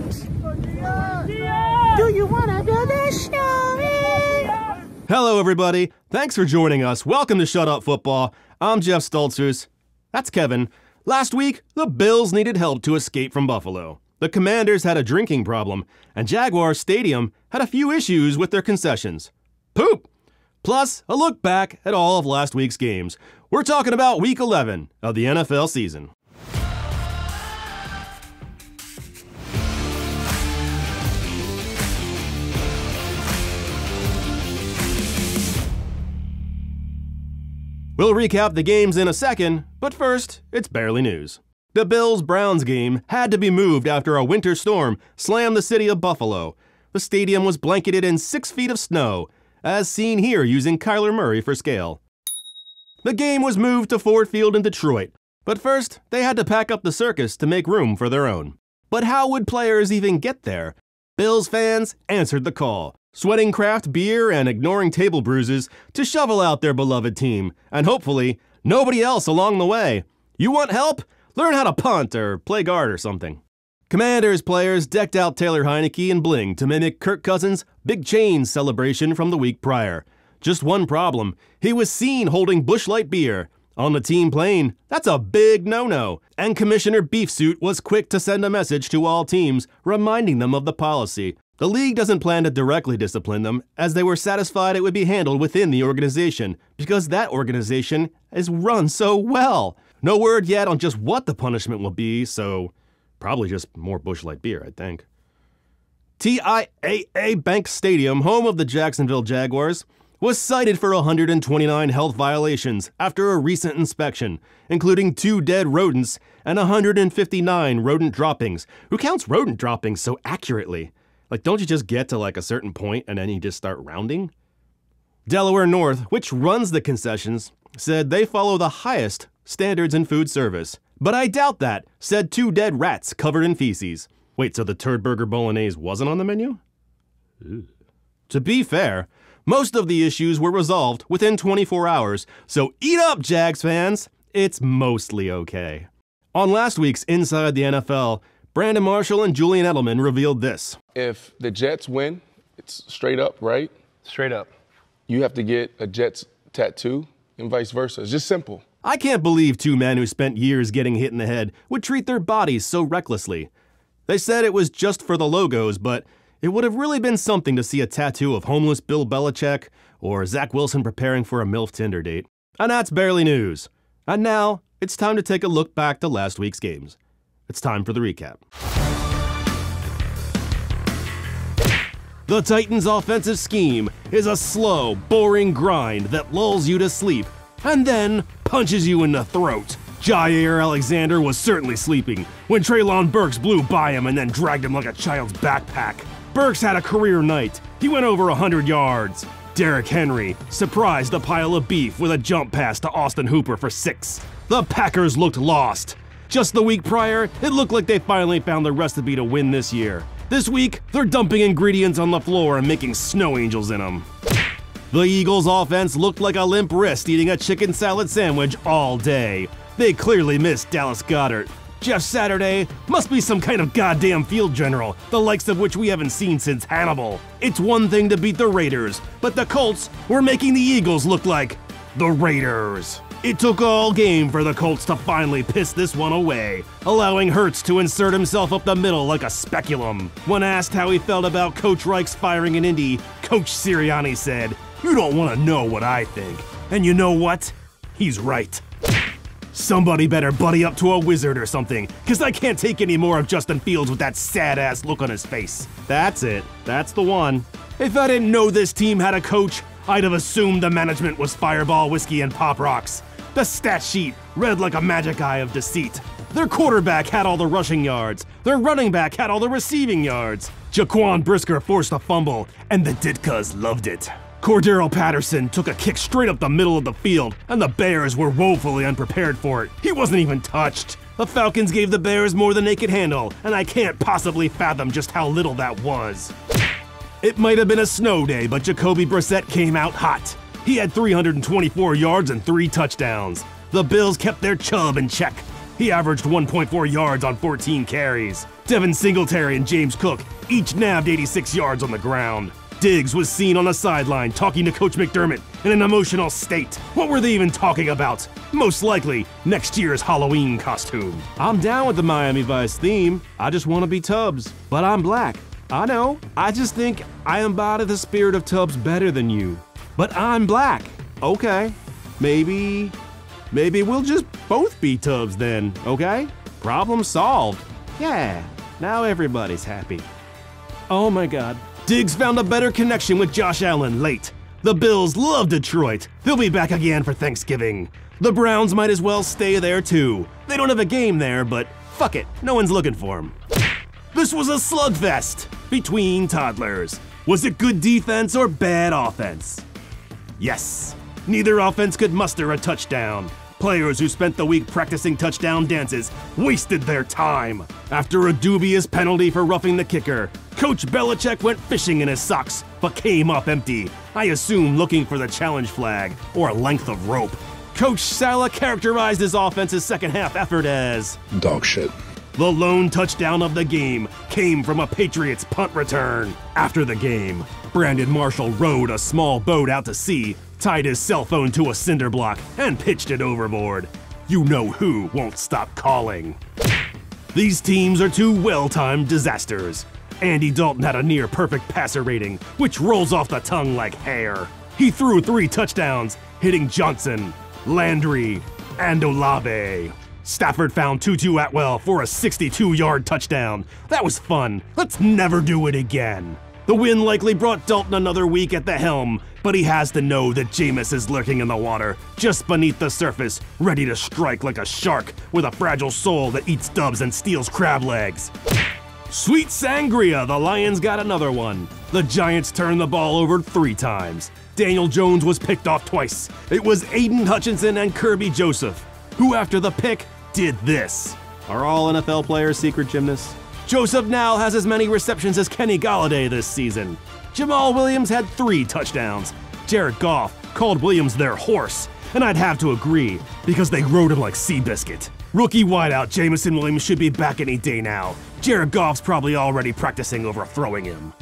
Do you want to do this show? Hello, everybody. Thanks for joining us. Welcome to Shut Up Football. I'm Jeff Stoltzers. That's Kevin. Last week, the Bills needed help to escape from Buffalo. The Commanders had a drinking problem, and Jaguars Stadium had a few issues with their concessions. Poop! Plus, a look back at all of last week's games. We're talking about Week 11 of the NFL season. We'll recap the games in a second, but first, it's barely news. The Bills-Browns game had to be moved after a winter storm slammed the city of Buffalo. The stadium was blanketed in 6 feet of snow, as seen here using Kyler Murray for scale. The game was moved to Ford Field in Detroit, but first, they had to pack up the circus to make room for their own. But how would players even get there? Bills fans answered the call, sweating craft beer and ignoring table bruises to shovel out their beloved team, and hopefully, nobody else along the way. You want help? Learn how to punt or play guard or something. Commanders players decked out Taylor Heinicke in bling to mimic Kirk Cousins' Big Change celebration from the week prior. Just one problem, he was seen holding Busch Light beer. On the team plane, that's a big no-no, and Commissioner Beefsuit was quick to send a message to all teams, reminding them of the policy. The league doesn't plan to directly discipline them, as they were satisfied it would be handled within the organization, because that organization is run so well. No word yet on just what the punishment will be, so probably just more Busch Light beer, I think. TIAA Bank Stadium, home of the Jacksonville Jaguars, was cited for 129 health violations after a recent inspection, including 2 dead rodents and 159 rodent droppings. Who counts rodent droppings so accurately? Like, don't you just get to like a certain point and then you just start rounding? Delaware North, which runs the concessions, said they follow the highest standards in food service. But I doubt that, said 2 dead rats covered in feces. Wait, so the Turd Burger Bolognese wasn't on the menu? Ew. To be fair, most of the issues were resolved within 24 hours, so eat up, Jags fans! It's mostly okay. On last week's Inside the NFL, Brandon Marshall and Julian Edelman revealed this. If the Jets win, it's straight up, right? Straight up. You have to get a Jets tattoo and vice versa. It's just simple. I can't believe 2 men who spent years getting hit in the head would treat their bodies so recklessly. They said it was just for the logos, but it would have really been something to see a tattoo of homeless Bill Belichick or Zach Wilson preparing for a MILF Tinder date. And that's barely news. And now, it's time to take a look back to last week's games. It's time for the recap. The Titans' offensive scheme is a slow, boring grind that lulls you to sleep and then punches you in the throat. Jair Alexander was certainly sleeping when Treylon Burks blew by him and then dragged him like a child's backpack. Burks had a career night. He went over 100 yards. Derrick Henry surprised a pile of beef with a jump pass to Austin Hooper for 6. The Packers looked lost. Just the week prior, it looked like they finally found the recipe to win this year. This week, they're dumping ingredients on the floor and making snow angels in them. The Eagles' offense looked like a limp wrist eating a chicken salad sandwich all day. They clearly missed Dallas Goedert. Jeff Saturday must be some kind of goddamn field general, the likes of which we haven't seen since Hannibal. It's one thing to beat the Raiders, but the Colts were making the Eagles look like the Raiders. It took all game for the Colts to finally piss this one away, allowing Hurts to insert himself up the middle like a speculum. When asked how he felt about Coach Reich's firing in Indy, Coach Sirianni said, "You don't want to know what I think." And you know what? He's right. Somebody better buddy up to a wizard or something, cause I can't take any more of Justin Fields with that sad-ass look on his face. That's it. That's the one. If I didn't know this team had a coach, I'd have assumed the management was Fireball, whiskey, and Pop Rocks. The stat sheet read like a magic eye of deceit. Their quarterback had all the rushing yards. Their running back had all the receiving yards. Jaquan Brisker forced a fumble, and the Ditkas loved it. Cordero Patterson took a kick straight up the middle of the field, and the Bears were woefully unprepared for it. He wasn't even touched. The Falcons gave the Bears more than they could handle, and I can't possibly fathom just how little that was. It might have been a snow day, but Jacoby Brissett came out hot. He had 324 yards and 3 touchdowns. The Bills kept their Chubb in check. He averaged 1.4 yards on 14 carries. Devin Singletary and James Cook each nabbed 86 yards on the ground. Diggs was seen on the sideline talking to Coach McDermott in an emotional state. What were they even talking about? Most likely, next year's Halloween costume. I'm down with the Miami Vice theme. I just want to be Tubbs. But I'm black. I know. I just think I embody the spirit of Tubbs better than you. But I'm black. Okay. Maybe we'll just both be Tubbs then, okay? Problem solved. Yeah, now everybody's happy. Oh my God. Diggs found a better connection with Josh Allen late. The Bills love Detroit. They'll be back again for Thanksgiving. The Browns might as well stay there too. They don't have a game there, but fuck it, no one's looking for them. This was a slugfest between toddlers. Was it good defense or bad offense? Yes. Neither offense could muster a touchdown. Players who spent the week practicing touchdown dances wasted their time. After a dubious penalty for roughing the kicker, Coach Belichick went fishing in his socks, but came up empty. I assume looking for the challenge flag or a length of rope. Coach Saleh characterized his offense's second half effort as dog shit. The lone touchdown of the game came from a Patriots punt return. After the game, Brandon Marshall rowed a small boat out to sea, tied his cell phone to a cinder block, and pitched it overboard. You know who won't stop calling. These teams are two well-timed disasters. Andy Dalton had a near-perfect passer rating, which rolls off the tongue like hair. He threw 3 touchdowns, hitting Johnson, Landry, and Olave. Stafford found Tutu Atwell for a 62-yard touchdown. That was fun. Let's never do it again. The win likely brought Dalton another week at the helm, but he has to know that Jameis is lurking in the water, just beneath the surface, ready to strike like a shark with a fragile soul that eats dubs and steals crab legs. Sweet sangria, the Lions got another one. The Giants turned the ball over 3 times. Daniel Jones was picked off twice. It was Aiden Hutchinson and Kirby Joseph, who after the pick did this. Are all NFL players secret gymnasts? Joseph now has as many receptions as Kenny Golladay this season. Jamal Williams had 3 touchdowns. Jared Goff called Williams their horse, and I'd have to agree, because they rode him like Seabiscuit. Rookie wideout Jamison Williams should be back any day now. Jared Goff's probably already practicing overthrowing him.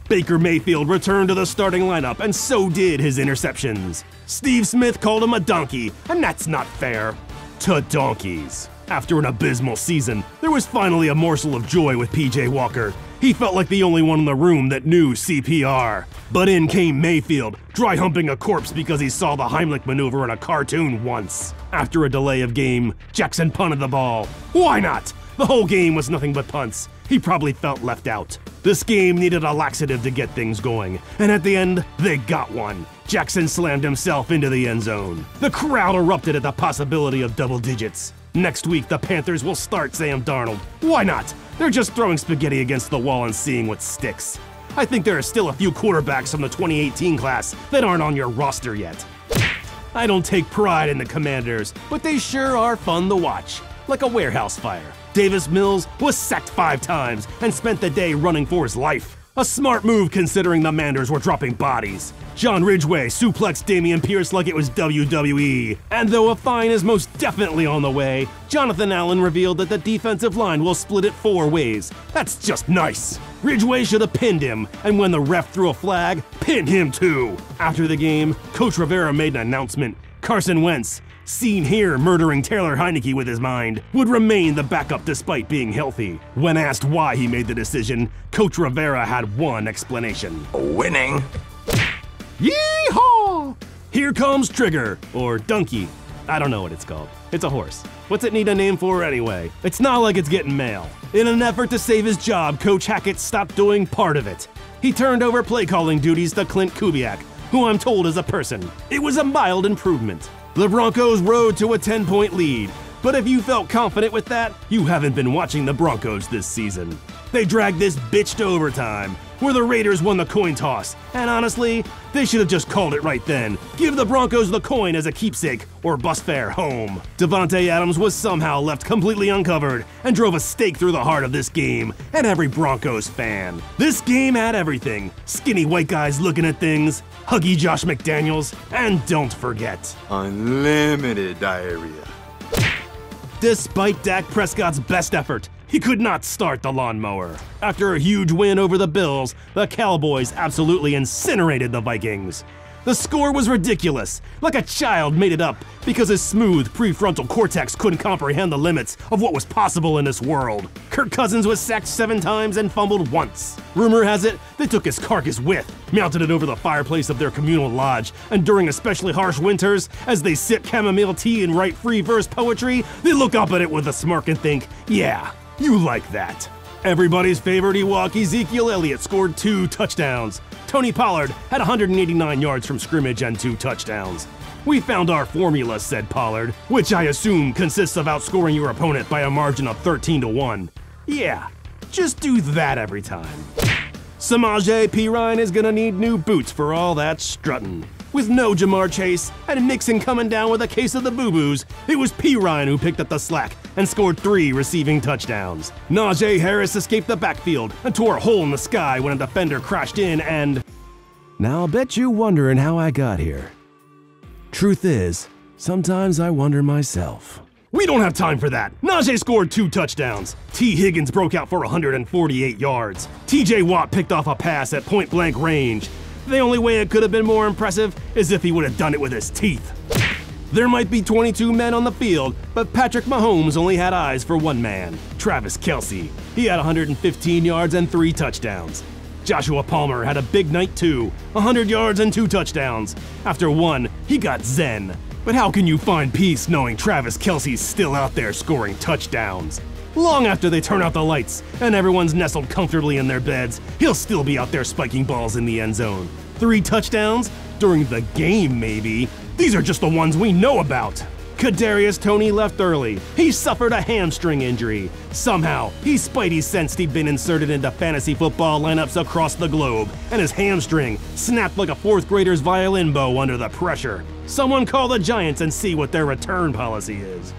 Baker Mayfield returned to the starting lineup, and so did his interceptions. Steve Smith called him a donkey, and that's not fair. To donkeys. After an abysmal season, there was finally a morsel of joy with PJ Walker. He felt like the only one in the room that knew CPR. But in came Mayfield, dry humping a corpse because he saw the Heimlich maneuver in a cartoon once. After a delay of game, Jackson punted the ball. Why not? The whole game was nothing but punts. He probably felt left out. This game needed a laxative to get things going, and at the end, they got one. Jackson slammed himself into the end zone. The crowd erupted at the possibility of double digits. Next week, the Panthers will start Sam Darnold. Why not? They're just throwing spaghetti against the wall and seeing what sticks. I think there are still a few quarterbacks from the 2018 class that aren't on your roster yet. I don't take pride in the Commanders, but they sure are fun to watch. Like a warehouse fire. Davis Mills was sacked 5 times and spent the day running for his life. A smart move considering the Manders were dropping bodies. John Ridgway suplexed Dameon Pierce like it was WWE. And though a fine is most definitely on the way, Jonathan Allen revealed that the defensive line will split it 4 ways. That's just nice. Ridgway should have pinned him, and when the ref threw a flag, pin him too. After the game, Coach Rivera made an announcement. Carson Wentz, seen here murdering Taylor Heinicke with his mind, would remain the backup despite being healthy. When asked why he made the decision, Coach Rivera had one explanation. Winning. Yeehaw! Here comes Trigger, or Donkey. I don't know what it's called. It's a horse. What's it need a name for anyway? It's not like it's getting mail. In an effort to save his job, Coach Hackett stopped doing part of it. He turned over play calling duties to Clint Kubiak, who I'm told is a person. It was a mild improvement. The Broncos rode to a 10-point lead, but if you felt confident with that, you haven't been watching the Broncos this season. They dragged this bitch to overtime, where the Raiders won the coin toss, and honestly, they should have just called it right then. Give the Broncos the coin as a keepsake, or bus fare home. Devontae Adams was somehow left completely uncovered, and drove a stake through the heart of this game, and every Broncos fan. This game had everything. Skinny white guys looking at things, huggy Josh McDaniels, and don't forget, unlimited diarrhea. despite Dak Prescott's best effort, he could not start the lawnmower. After a huge win over the Bills, the Cowboys absolutely incinerated the Vikings. The score was ridiculous, like a child made it up because his smooth prefrontal cortex couldn't comprehend the limits of what was possible in this world. Kirk Cousins was sacked 7 times and fumbled once. Rumor has it they took his carcass with, mounted it over the fireplace of their communal lodge, and during especially harsh winters, as they sip chamomile tea and write free verse poetry, they look up at it with a smirk and think, yeah, you like that. Everybody's favorite Ewok, Ezekiel Elliott, scored 2 touchdowns. Tony Pollard had 189 yards from scrimmage and 2 touchdowns. We found our formula, said Pollard, which I assume consists of outscoring your opponent by a margin of 13-1. Yeah, just do that every time. Samaje Perine is gonna need new boots for all that strutting. With no Jamar Chase and Mixon coming down with a case of the boo-boos, it was Perine who picked up the slack and scored 3 receiving touchdowns. Najee Harris escaped the backfield and tore a hole in the sky when a defender crashed in and... Now I'll bet you wondering how I got here. Truth is, sometimes I wonder myself. We don't have time for that. Najee scored 2 touchdowns. T. Higgins broke out for 148 yards. TJ Watt picked off a pass at point-blank range. The only way it could have been more impressive is if he would have done it with his teeth. There might be 22 men on the field, but Patrick Mahomes only had eyes for one man, Travis Kelce. He had 115 yards and 3 touchdowns. Joshua Palmer had a big night too, 100 yards and 2 touchdowns. After one, he got zen. But how can you find peace knowing Travis Kelce's still out there scoring touchdowns? Long after they turn out the lights and everyone's nestled comfortably in their beds, he'll still be out there spiking balls in the end zone. 3 touchdowns? During the game, maybe. These are just the ones we know about. Kadarius Toney left early. He suffered a hamstring injury. Somehow, he spidey sensed he'd been inserted into fantasy football lineups across the globe, and his hamstring snapped like a 4th grader's violin bow under the pressure. Someone call the Giants and see what their return policy is.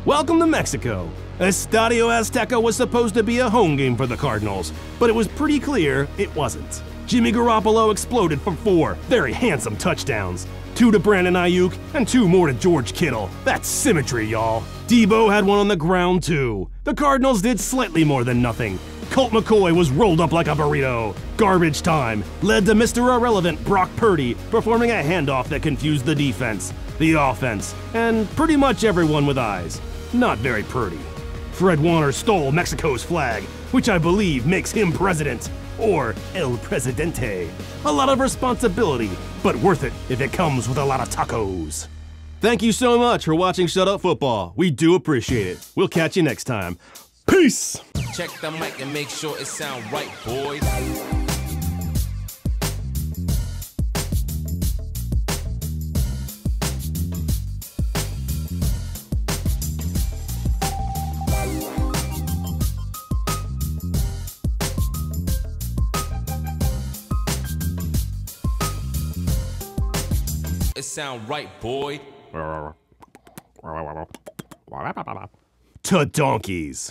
Welcome to Mexico. Estadio Azteca was supposed to be a home game for the Cardinals, but it was pretty clear it wasn't. Jimmy Garoppolo exploded for 4 very handsome touchdowns. 2 to Brandon Ayuk and 2 more to George Kittle. That's symmetry, y'all. Debo had 1 on the ground too. The Cardinals did slightly more than nothing. Colt McCoy was rolled up like a burrito. Garbage time led to Mr. Irrelevant Brock Purdy performing a handoff that confused the defense, the offense, and pretty much everyone with eyes. Not very pretty. Fred Warner stole Mexico's flag, which I believe makes him president, or El Presidente. A lot of responsibility, but worth it if it comes with a lot of tacos. Thank you so much for watching Shut Up Football. We do appreciate it. We'll catch you next time. Peace! Check the mic and make sure it sound right, boys. It sound right, boy. To donkeys.